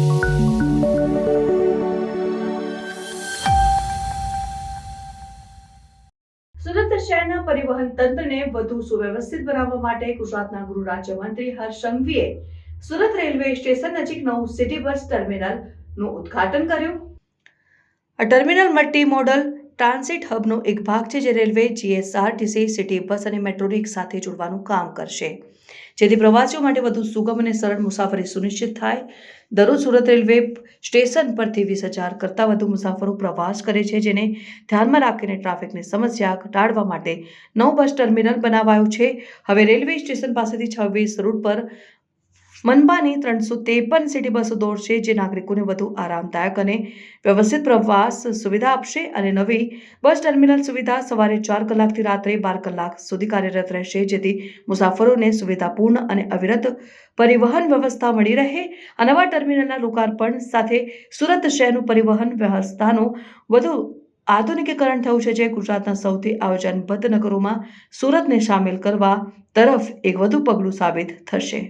સુરત શહેરના પરિવહન તંત્રને વધુ સુવ્યવસ્થિત બનાવવા માટે ગુજરાતના ગૃહ રાજ્યમંત્રી હર્ષ સંઘવીએ સુરત રેલવે સ્ટેશન નજીક નવું સિટી બસ ટર્મિનલનું ઉદ્ઘાટન કર્યું. આ ટર્મિનલ મલ્ટી મોડલ ટ્રાન્સિટ હબનો એક ભાગ છે, જે રેલવે, જીએસઆરટીસી, સિટી બસ અને મેટ્રોને એક સાથે જોડવાનું કામ કરશે, જેથી પ્રવાસીઓ માટે વધુ સુગમ અને સરળ મુસાફરી સુનિશ્ચિત થાય. દરરોજ સુરત રેલવે સ્ટેશન પરથી 20,000 કરતાં વધુ મુસાફરો પ્રવાસ કરે છે, જેને ધ્યાનમાં રાખીને ટ્રાફિકની સમસ્યા ઘટાડવા માટે નવું બસ ટર્મિનલ બનાવાયું છે. હવે રેલવે સ્ટેશન પાસેથી 26 રૂટ પર મનપાની 353 સિટી બસો દોડશે, જે નાગરિકોને વધુ આરામદાયક અને વ્યવસ્થિત પ્રવાસ સુવિધા આપશે. અને નવી બસ ટર્મિનલ સુવિધા સવારે 4 કલાકથી રાત્રે 12 કલાક સુધી કાર્યરત રહેશે, જેથી મુસાફરોને સુવિધાપૂર્ણ અને અવિરત પરિવહન વ્યવસ્થા મળી રહે. આ નવા ટર્મિનલના લોકાર્પણ સાથે સુરત શહેરનું પરિવહન વ્યવસ્થાનું વધુ આધુનિકીકરણ થયું છે, જે ગુજરાતના સૌથી આયોજનબદ્ધ નગરોમાં સુરતને સામેલ કરવા તરફ એક વધુ પગલું સાબિત થશે.